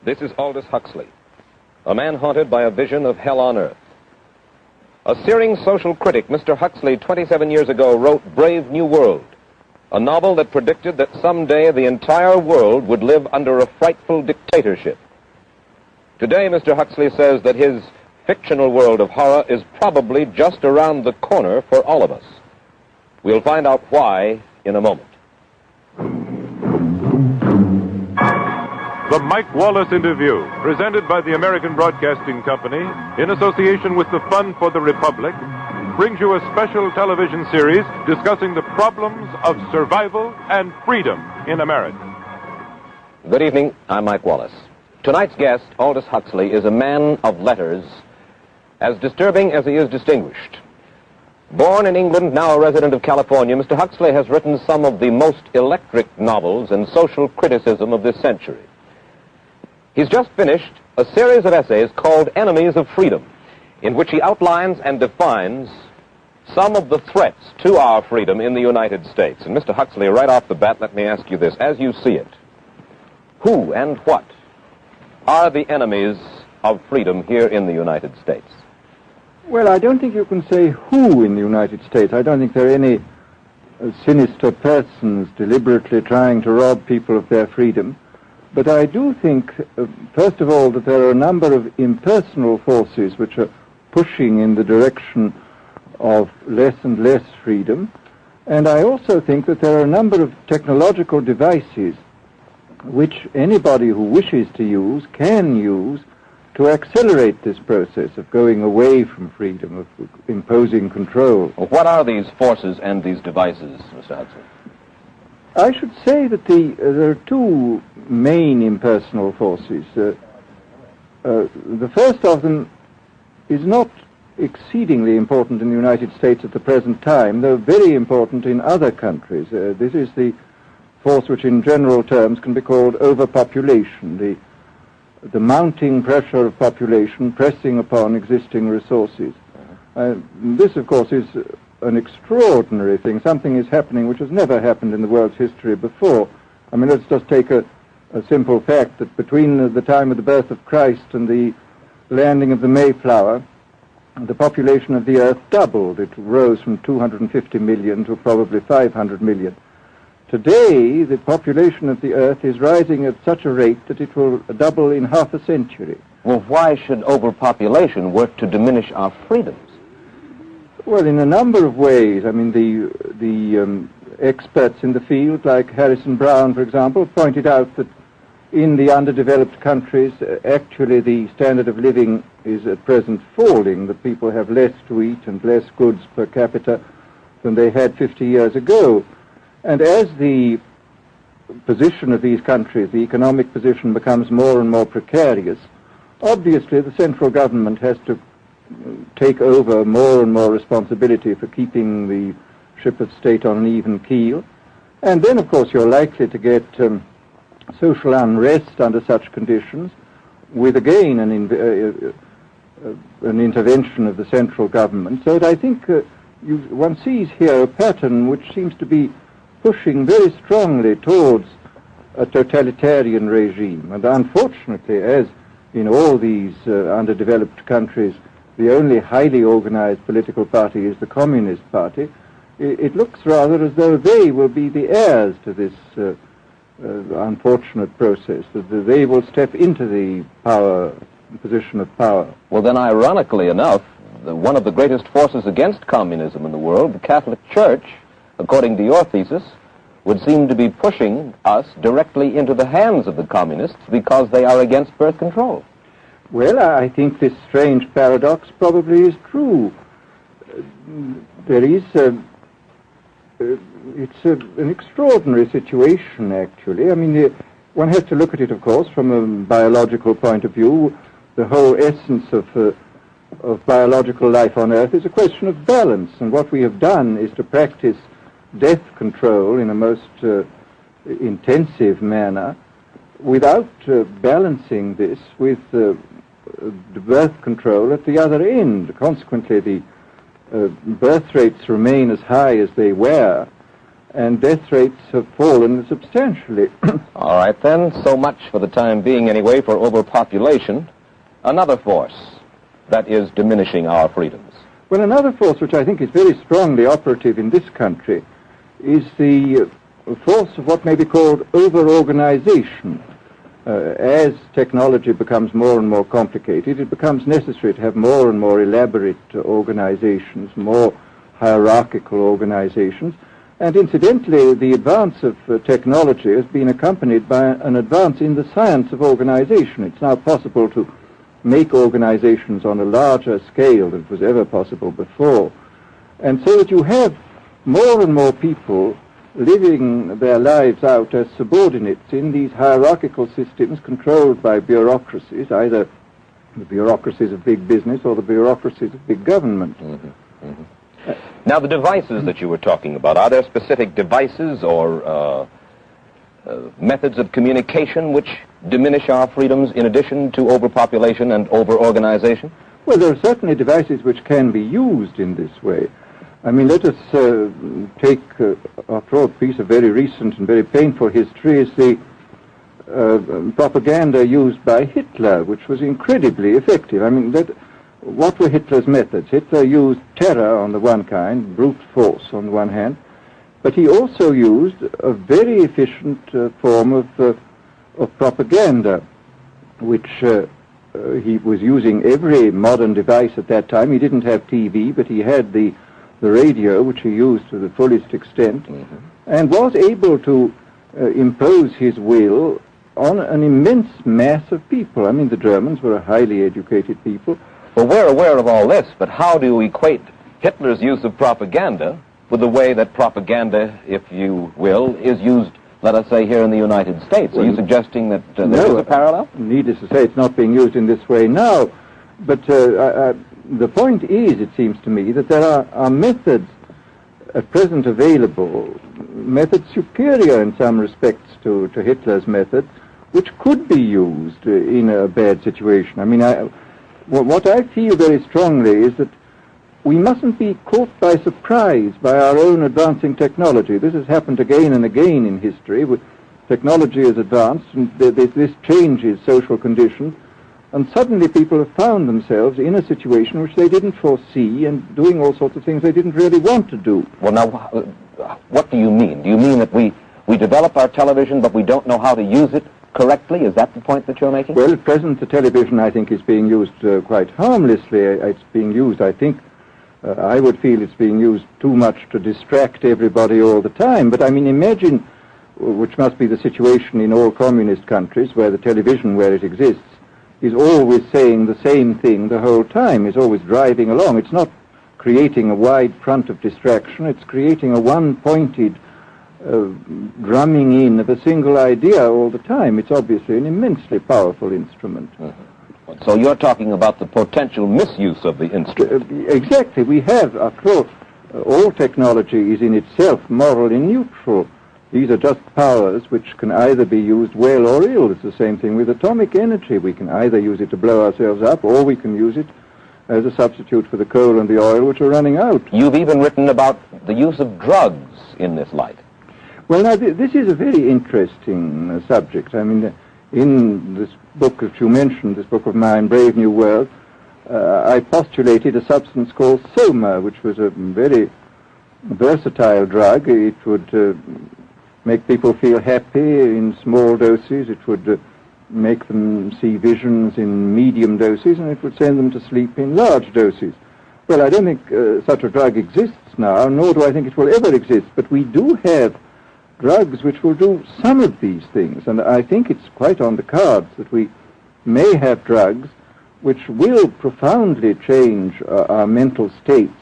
This is Aldous Huxley, a man haunted by a vision of hell on earth. A searing social critic, Mr. Huxley, 27 years ago, wrote Brave New World, a novel that predicted that someday the entire world would live under a frightful dictatorship. Today, Mr. Huxley says that his fictional world of horror is probably just around the corner for all of us. We'll find out why in a moment. The Mike Wallace Interview, presented by the American Broadcasting Company in association with the Fund for the Republic, brings you a special television series discussing the problems of survival and freedom in America. Good evening. I'm Mike Wallace. Tonight's guest, Aldous Huxley, is a man of letters, as disturbing as he is distinguished. Born in England, now a resident of California, Mr. Huxley has written some of the most electric novels and social criticism of this century. He's just finished a series of essays called Enemies of Freedom, in which he outlines and defines some of the threats to our freedom in the United States. And Mr. Huxley, right off the bat, let me ask you this. As you see it, who and what are the enemies of freedom here in the United States? Well, I don't think you can say who in the United States. I don't think there are any sinister persons deliberately trying to rob people of their freedom. But I do think, first of all, that there are a number of impersonal forces which are pushing in the direction of less and less freedom. And I also think that there are a number of technological devices which anybody who wishes to use can use to accelerate this process of going away from freedom, of imposing control. Well, what are these forces and these devices, Mr. Huxley? I should say that there are two main impersonal forces. The first of them is not exceedingly important in the United States at the present time, though very important in other countries. This is the force which in general terms can be called overpopulation, the mounting pressure of population pressing upon existing resources. This, of course, is an extraordinary thing. Something is happening which has never happened in the world's history before. I mean, let's just take a simple fact that between the time of the birth of Christ and the landing of the Mayflower, the population of the Earth doubled. It rose from 250 million to probably 500 million. Today, the population of the Earth is rising at such a rate that it will double in half a century. Well, why should overpopulation work to diminish our freedoms? Well, in a number of ways. I mean, the experts in the field, like Harrison Brown, for example, pointed out that in the underdeveloped countries, actually the standard of living is at present falling, that people have less to eat and less goods per capita than they had 50 years ago. And as the position of these countries, the economic position, becomes more and more precarious, obviously the central government has to take over more and more responsibility for keeping the ship of state on an even keel. And then, of course, you're likely to get social unrest under such conditions, with again an intervention of the central government. So that I think one sees here a pattern which seems to be pushing very strongly towards a totalitarian regime. And unfortunately, as in all these underdeveloped countries, the only highly organized political party is the Communist Party, it looks rather as though they will be the heirs to this unfortunate process, that they will step into the position of power. Well, then, ironically enough, one of the greatest forces against communism in the world, the Catholic Church, according to your thesis, would seem to be pushing us directly into the hands of the communists because they are against birth control. Well, I think this strange paradox probably is true. There is it's an extraordinary situation, actually. I mean, one has to look at it, of course, from a biological point of view. The whole essence of biological life on Earth is a question of balance, and what we have done is to practice death control in a most intensive manner without balancing this with the birth control at the other end. Consequently, the birth rates remain as high as they were, and death rates have fallen substantially. All right, then, so much for the time being anyway for overpopulation. Another force that is diminishing our freedoms. Well, another force which I think is very strongly operative in this country is the force of what may be called over-organization. As technology becomes more and more complicated, it becomes necessary to have more and more elaborate organizations, more hierarchical organizations. And incidentally, the advance of technology has been accompanied by an advance in the science of organization. It's now possible to make organizations on a larger scale than was ever possible before. And so that you have more and more people living their lives out as subordinates in these hierarchical systems controlled by bureaucracies, either the bureaucracies of big business or the bureaucracies of big government. Now, the devices that you were talking about, are there specific devices or methods of communication which diminish our freedoms in addition to overpopulation and over-organization? Well, there are certainly devices which can be used in this way. I mean, let us take, after all, a piece of very recent and very painful history is the propaganda used by Hitler, which was incredibly effective. I mean, what were Hitler's methods? Hitler used terror on the one kind, brute force on the one hand, but he also used a very efficient form of propaganda, which he was using every modern device at that time. He didn't have TV, but he had the radio, which he used to the fullest extent, and was able to impose his will on an immense mass of people. I mean, the Germans were a highly educated people. Well, we're aware of all this, but how do you equate Hitler's use of propaganda with the way that propaganda, if you will, is used, let us say, here in the United States? Are you suggesting that there is a parallel? Needless to say, it's not being used in this way now, but the point is, it seems to me, that there are methods at present available, methods superior in some respects to Hitler's methods, which could be used in a bad situation. I mean, what I feel very strongly is that we mustn't be caught by surprise by our own advancing technology. This has happened again and again in history. Technology has advanced, and this changes social conditions, and suddenly people have found themselves in a situation which they didn't foresee and doing all sorts of things they didn't really want to do. Well, now, what do you mean? Do you mean that we develop our television, but we don't know how to use it correctly? Is that the point that you're making? Well, at present, the television, I think, is being used quite harmlessly. It's being used, I think, I would feel it's being used too much to distract everybody all the time. But, I mean, imagine, which must be the situation in all communist countries, where the television, where it exists, is always saying the same thing the whole time, is always driving along. It's not creating a wide front of distraction, it's creating a one-pointed drumming in of a single idea all the time. It's obviously an immensely powerful instrument. So you're talking about the potential misuse of the instrument. Exactly. We have, after all technology is in itself morally neutral. These are just powers which can either be used well or ill. It's the same thing with atomic energy. We can either use it to blow ourselves up, or we can use it as a substitute for the coal and the oil which are running out. You've even written about the use of drugs in this light. Well, now, this is a very interesting subject. I mean, in this book that you mentioned, this book of mine, Brave New World, I postulated a substance called soma, which was a very versatile drug. It would make people feel happy in small doses. It would make them see visions in medium doses, and it would send them to sleep in large doses. Well, I don't think such a drug exists now, nor do I think it will ever exist, but we do have drugs which will do some of these things, and I think it's quite on the cards that we may have drugs which will profoundly change our mental states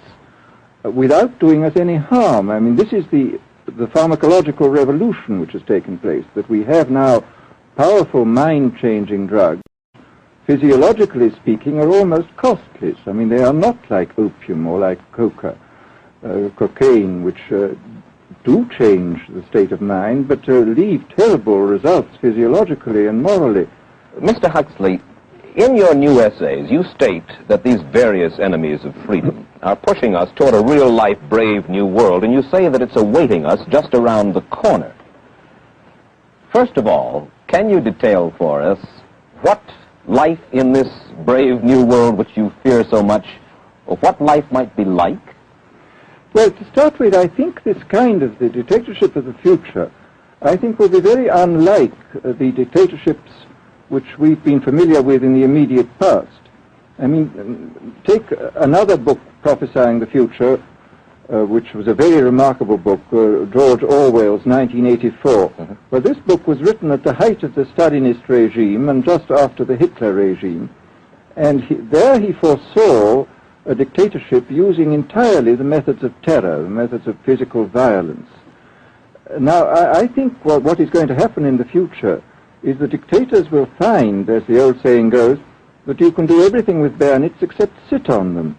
without doing us any harm. I mean, this is the pharmacological revolution which has taken place, that we have now powerful mind-changing drugs, physiologically speaking, are almost costless. I mean, they are not like opium or like cocaine, which do change the state of mind, but leave terrible results physiologically and morally. Mr. Huxley, In your new essays, you state that these various enemies of freedom are pushing us toward a real-life, brave new world, and you say that it's awaiting us just around the corner. First of all, can you detail for us what life in this brave new world which you fear so much, or what life might be like? Well, to start with, I think this kind of the dictatorship of the future, I think will be very unlike the dictatorships which we've been familiar with in the immediate past. I mean, take another book prophesying the future, which was a very remarkable book, George Orwell's 1984. Mm-hmm. Well, this book was written at the height of the Stalinist regime and just after the Hitler regime. And there he foresaw a dictatorship using entirely the methods of terror, the methods of physical violence. Now, I think what is going to happen in the future is the dictators will find, as the old saying goes, that you can do everything with bayonets except sit on them.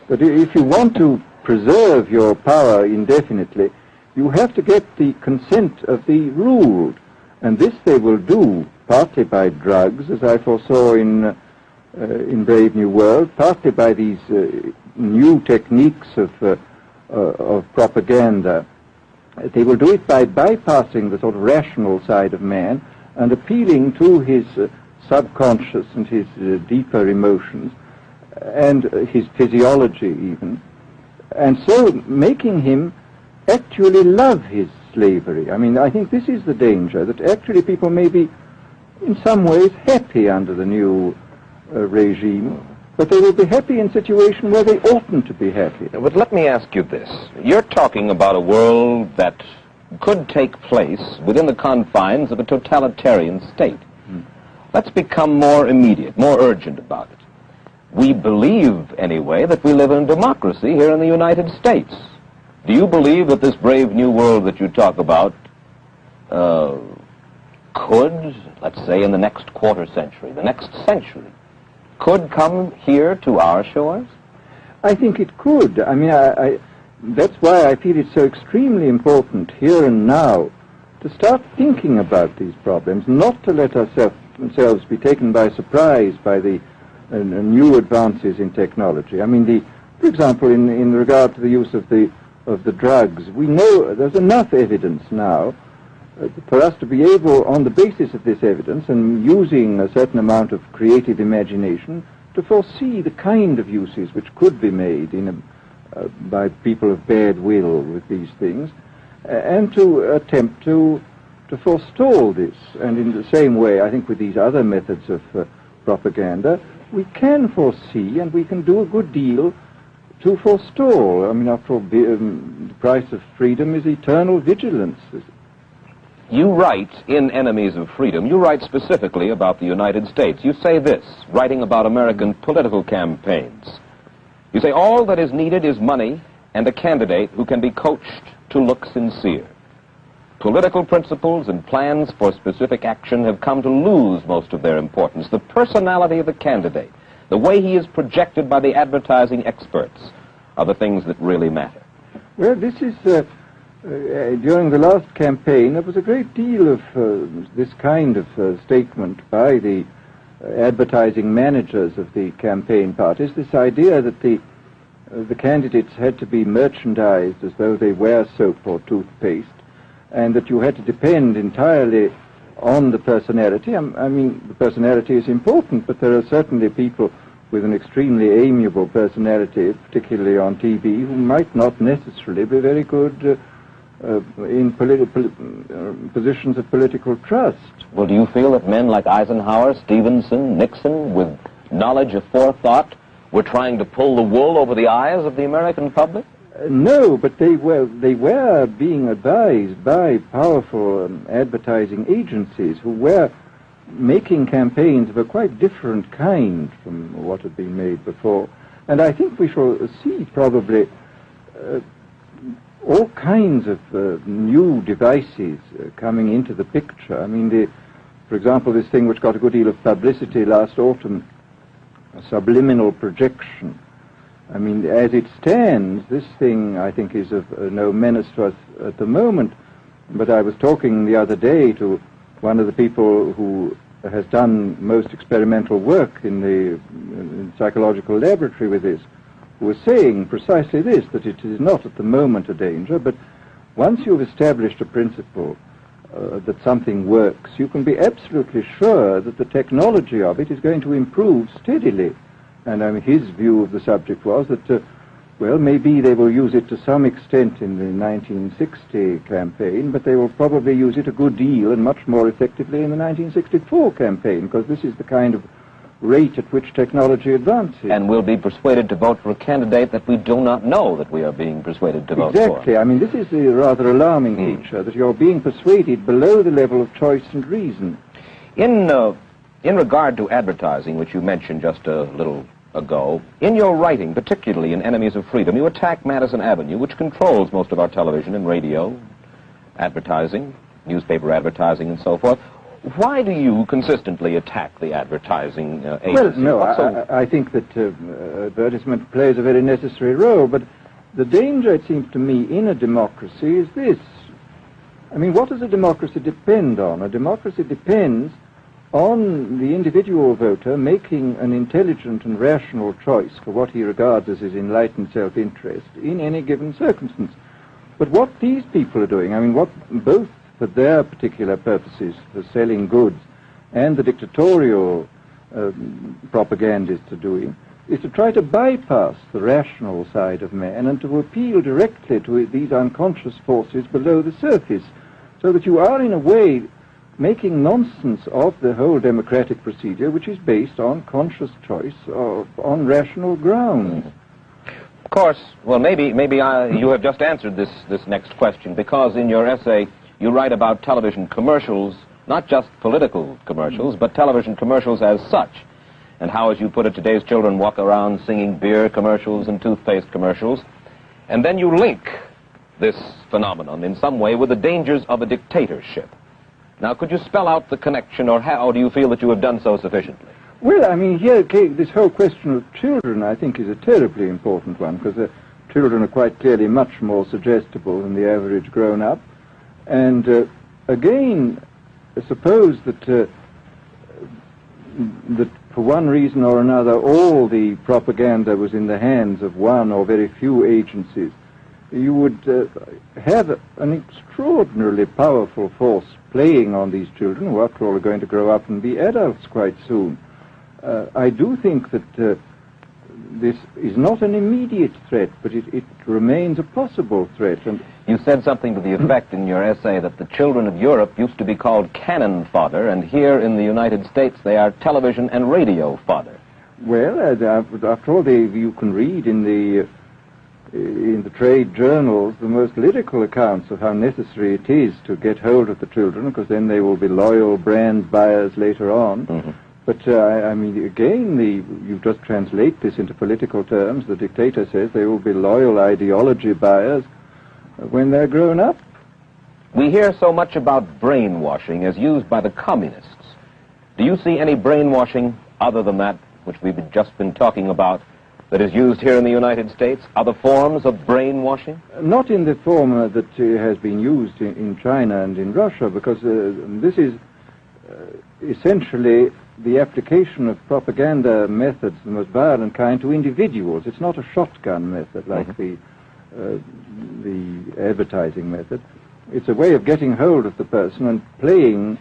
That if you want to preserve your power indefinitely, you have to get the consent of the ruled. And this they will do partly by drugs, as I foresaw in Brave New World, partly by these new techniques of propaganda. They will do it by bypassing the sort of rational side of man and appealing to his subconscious and his deeper emotions and his physiology even, and so making him actually love his slavery. I mean, I think this is the danger, that actually people may be in some ways happy under the new regime, but they will be happy in a situation where they oughtn't to be happy. But let me ask you this. You're talking about a world that could take place within the confines of a totalitarian state. Let's become more immediate, more urgent about it. We believe, anyway, that we live in democracy here in the United States. Do you believe that this brave new world that you talk about could, let's say, in the next quarter century, the next century, could come here to our shores? I think it could. I mean, that's why I feel it's so extremely important here and now to start thinking about these problems, not to let ourselves be taken by surprise by the new advances in technology. I mean, for example, in regard to the use of the drugs, we know there's enough evidence now for us to be able, on the basis of this evidence and using a certain amount of creative imagination, to foresee the kind of uses which could be made by people of bad will with these things, and to attempt to forestall this. And in the same way, I think with these other methods of propaganda, we can foresee and we can do a good deal to forestall. I mean, after all, the price of freedom is eternal vigilance. You write in Enemies of Freedom, you write specifically about the United States. You say this, writing about American political campaigns. You say, all that is needed is money and a candidate who can be coached to look sincere. Political principles and plans for specific action have come to lose most of their importance. The personality of the candidate, the way he is projected by the advertising experts, are the things that really matter. Well, this is, during the last campaign, there was a great deal of this kind of statement by the advertising managers of the campaign parties, this idea that the candidates had to be merchandised as though they were soap or toothpaste, and that you had to depend entirely on the personality. I mean, the personality is important, but there are certainly people with an extremely amiable personality, particularly on TV, who might not necessarily be very good in positions of political trust. Well, do you feel that men like Eisenhower, Stevenson, Nixon, with knowledge of forethought, were trying to pull the wool over the eyes of the American public? No, but they were being advised by powerful advertising agencies who were making campaigns of a quite different kind from what had been made before. And I think we shall see probably all kinds of new devices coming into the picture. I mean, for example, this thing which got a good deal of publicity last autumn, subliminal projection. I mean, as it stands, this thing, I think, is of no menace to us at the moment. But I was talking the other day to one of the people who has done most experimental work in the psychological laboratory with this, who are saying precisely this, that it is not at the moment a danger, but once you've established a principle that something works, you can be absolutely sure that the technology of it is going to improve steadily. And his view of the subject was that, well, maybe they will use it to some extent in the 1960 campaign, but they will probably use it a good deal and much more effectively in the 1964 campaign, because this is the kind of rate at which technology advances. And we'll be persuaded to vote for a candidate that we do not know that we are being persuaded to vote for. Exactly. I mean, this is the rather alarming feature, that you're being persuaded below the level of choice and reason. In regard to advertising, which you mentioned just a little ago, in your writing, particularly in Enemies of Freedom, you attack Madison Avenue, which controls most of our television and radio advertising, newspaper advertising, and so forth. Why do you consistently attack the advertising agency? Well, no, I think that advertisement plays a very necessary role, but the danger, it seems to me, in a democracy is this. I mean, what does a democracy depend on? A democracy depends on the individual voter making an intelligent and rational choice for what he regards as his enlightened self-interest in any given circumstance. But what these people are doing, I mean, what both for their particular purposes, for selling goods, and the dictatorial propagandists are doing, is to try to bypass the rational side of man and to appeal directly to these unconscious forces below the surface, so that you are, in a way, making nonsense of the whole democratic procedure, which is based on conscious choice on rational grounds. Of course, well, maybe you have just answered this next question, because in your essay you write about television commercials, not just political commercials, but television commercials as such, and how, as you put it, today's children walk around singing beer commercials and toothpaste commercials, and then you link this phenomenon in some way with the dangers of a dictatorship. Now, could you spell out the connection, or how do you feel that you have done so sufficiently? Well, I mean, here, this whole question of children, I think, is a terribly important one, because children are quite clearly much more suggestible than the average grown-up. And again, suppose that for one reason or another all the propaganda was in the hands of one or very few agencies, you would have an extraordinarily powerful force playing on these children, who after all are going to grow up and be adults quite soon. I do think that this is not an immediate threat, but it remains a possible threat. And you said something to the effect in your essay that the children of Europe used to be called cannon fodder, and here in the United States they are television and radio fodder. Well, after all, you can read in the trade journals the most lyrical accounts of how necessary it is to get hold of the children, because then they will be loyal brand buyers later on. Mm-hmm. But, I mean, again, you just translate this into political terms. The dictator says they will be loyal ideology buyers when they're grown up. We hear so much about brainwashing as used by the communists. Do you see any brainwashing other than that which we've just been talking about that is used here in the United States? Other forms of brainwashing? Not in the form that has been used in China and in Russia, because this is essentially the application of propaganda methods, the most violent kind, to individuals. It's not a shotgun method like the advertising method. It's a way of getting hold of the person and playing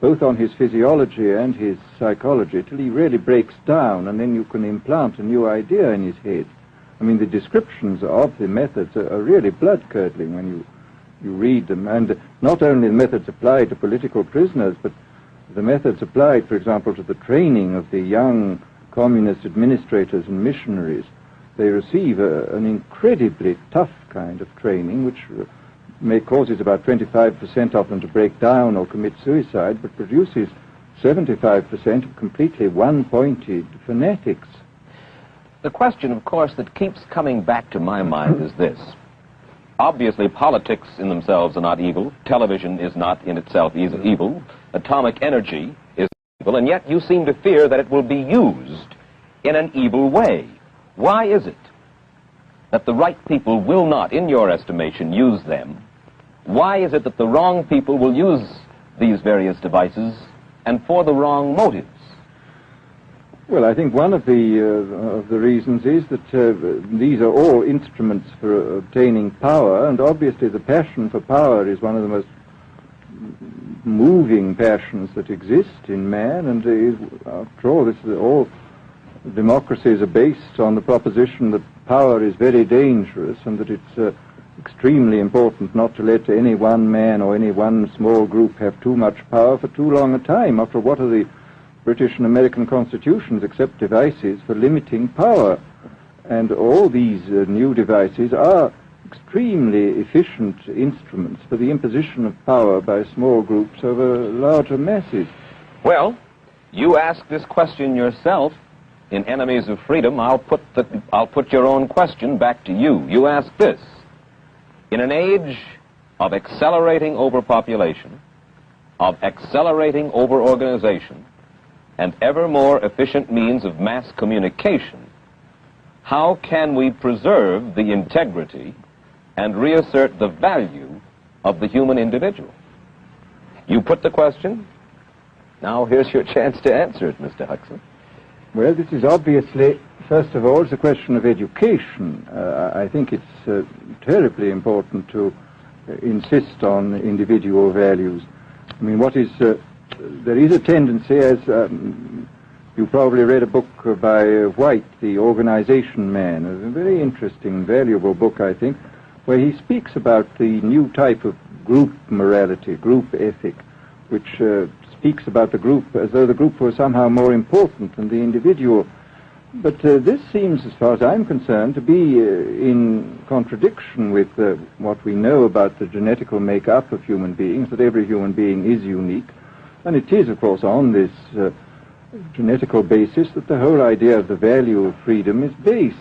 both on his physiology and his psychology till he really breaks down, and then you can implant a new idea in his head. I mean, the descriptions of the methods are really blood-curdling when you read them, and not only the methods applied to political prisoners, but the methods applied, for example, to the training of the young communist administrators and missionaries. They receive an incredibly tough kind of training, which causes about 25% of them to break down or commit suicide, but produces 75% of completely one-pointed fanatics. The question, of course, that keeps coming back to my mind is this. Obviously, politics in themselves are not evil. Television is not in itself evil. Atomic energy is evil, and yet you seem to fear that it will be used in an evil way. Why is it that the right people will not, in your estimation, use them? Why is it that the wrong people will use these various devices and for the wrong motives? Well, I think one of the reasons is that these are all instruments for obtaining power, and obviously the passion for power is one of the most moving passions that exist in man, and after all, all democracies are based on the proposition that power is very dangerous and that it's extremely important not to let any one man or any one small group have too much power for too long a time. After all, what are the British and American constitutions except devices for limiting power? And all these new devices are extremely efficient instruments for the imposition of power by small groups over larger masses. Well, you ask this question yourself in Enemies of Freedom. I'll put your own question back to you. You ask this: in an age of accelerating overpopulation, of accelerating overorganization, and ever more efficient means of mass communication, how can we preserve the integrity and reassert the value of the human individual? You put the question. Now here's your chance to answer it, Mr. Huxley. Well, this is obviously, first of all, it's a question of education. I think it's terribly important to insist on individual values. I mean, there is a tendency, as you probably read a book by White, The Organization Man, a very interesting, valuable book, I think, where he speaks about the new type of group morality, group ethic, which speaks about the group as though the group was somehow more important than the individual. But this seems, as far as I'm concerned, to be in contradiction with what we know about the genetical makeup of human beings, that every human being is unique. And it is, of course, on this genetical basis that the whole idea of the value of freedom is based.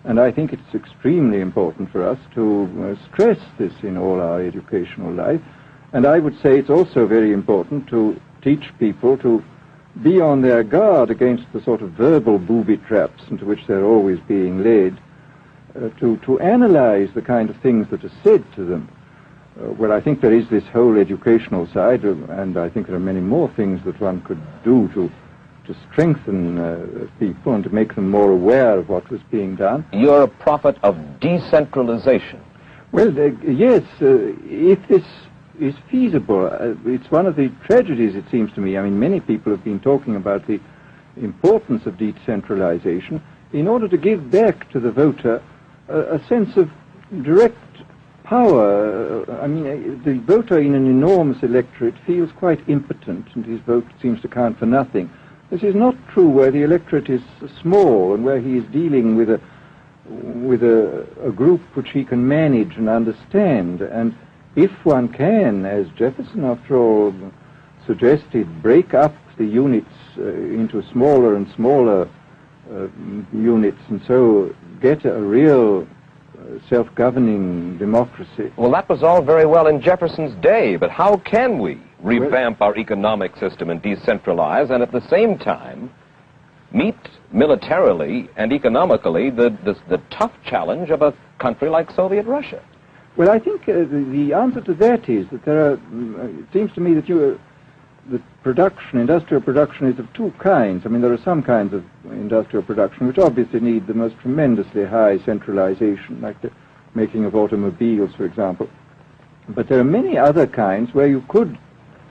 And I think it's extremely important for us to stress this in all our educational life. And I would say it's also very important to teach people to be on their guard against the sort of verbal booby traps into which they're always being led, to analyze the kind of things that are said to them. Well, I think there is this whole educational side, and I think there are many more things that one could do to strengthen people and to make them more aware of what was being done. You're a prophet of decentralization. Well, yes, if this is feasible. It's one of the tragedies, it seems to me. I mean, many people have been talking about the importance of decentralization in order to give back to the voter a sense of direct power. I mean, the voter in an enormous electorate feels quite impotent, and his vote seems to count for nothing. This is not true where the electorate is small and where he is dealing with a group which he can manage and understand. And if one can, as Jefferson, after all, suggested, break up the units into smaller and smaller units, and so get a real self-governing democracy. Well, that was all very well in Jefferson's day, but how can we revamp our economic system and decentralize and at the same time meet militarily and economically the tough challenge of a country like Soviet Russia? Well, I think the answer to that is that there are, it seems to me that industrial production is of two kinds. I mean, there are some kinds of industrial production which obviously need the most tremendously high centralization, like the making of automobiles, for example. But there are many other kinds where you could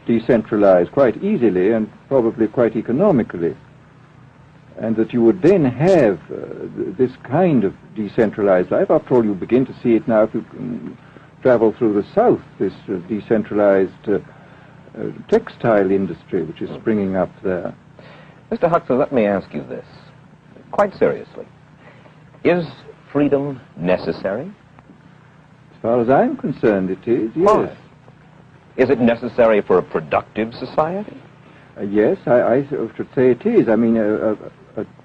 decentralize quite easily and probably quite economically, and that you would then have this kind of decentralized life. After all, you begin to see it now if you travel through the South, this decentralized textile industry which is springing up there. Mr. Huxley, let me ask you this, quite seriously. Is freedom necessary? As far as I'm concerned, it is, yes. Why? Is it necessary for a productive society? Yes, I should say it is. I mean, a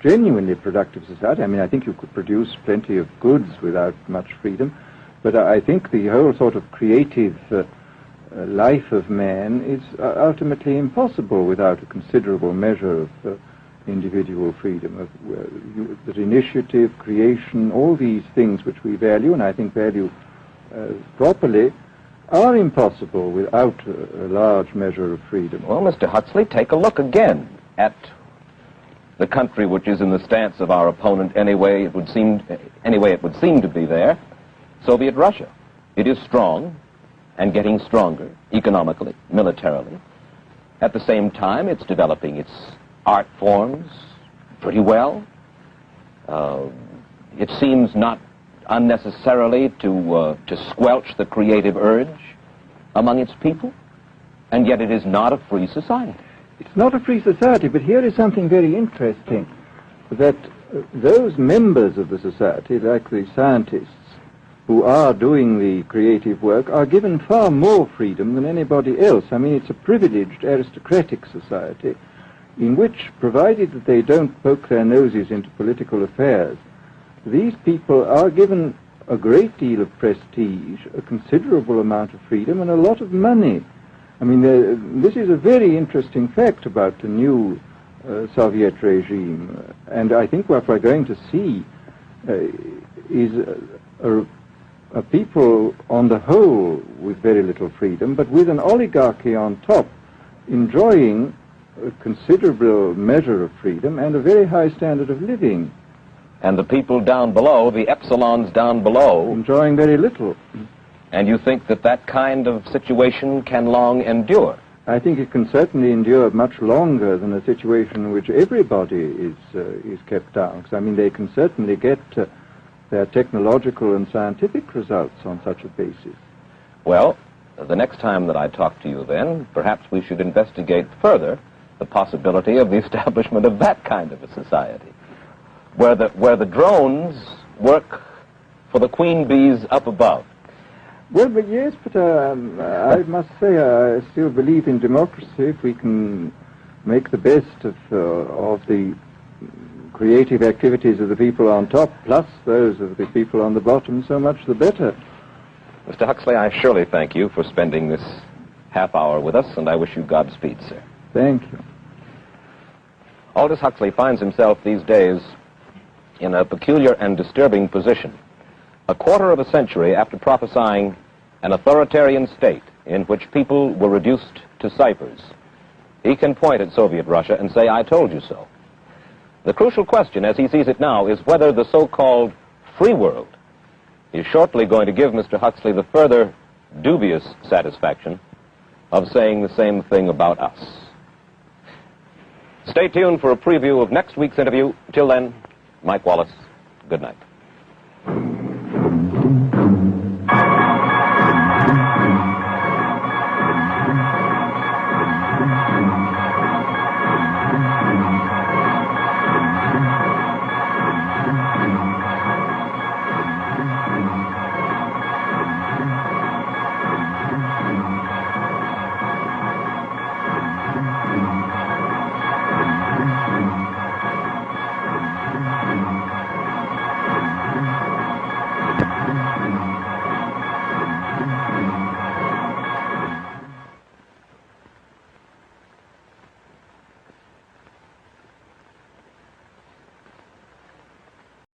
genuinely productive society. I mean, I think you could produce plenty of goods without much freedom, but I think the whole sort of creative life of man is ultimately impossible without a considerable measure of individual freedom, that initiative, creation, all these things which we value, and I think value properly, are impossible without a large measure of freedom. Well, Mr. Huxley, take a look again at the country which is in the stance of our opponent anyway it would seem to be there, Soviet Russia. It is strong and getting stronger economically, militarily. At the same time, it's developing its art forms pretty well. It seems not unnecessarily to squelch the creative urge among its people, and yet it is not a free society. It's not a free society, but here is something very interesting, that those members of the society, like the scientists, who are doing the creative work, are given far more freedom than anybody else. I mean, it's a privileged aristocratic society in which, provided that they don't poke their noses into political affairs, these people are given a great deal of prestige, a considerable amount of freedom, and a lot of money. I mean, this is a very interesting fact about the new Soviet regime, and I think what we're going to see is a people on the whole with very little freedom, but with an oligarchy on top enjoying a considerable measure of freedom and a very high standard of living. And the people down below, the epsilons down below, enjoying very little. And you think that that kind of situation can long endure? I think it can certainly endure much longer than a situation in which everybody is kept down. Because, I mean, they can certainly get their technological and scientific results on such a basis. Well, the next time that I talk to you then, perhaps we should investigate further the possibility of the establishment of that kind of a society, where the drones work for the queen bees up above. Well, but yes, but I must say I still believe in democracy. If we can make the best of the creative activities of the people on top, plus those of the people on the bottom, so much the better. Mr. Huxley, I surely thank you for spending this half hour with us, and I wish you Godspeed, sir. Thank you. Aldous Huxley finds himself these days in a peculiar and disturbing position. A quarter of a century after prophesying an authoritarian state in which people were reduced to ciphers, he can point at Soviet Russia and say, "I told you so." The crucial question, as he sees it now, is whether the so-called free world is shortly going to give Mr. Huxley the further dubious satisfaction of saying the same thing about us. Stay tuned for a preview of next week's interview. Till then, Mike Wallace, good night.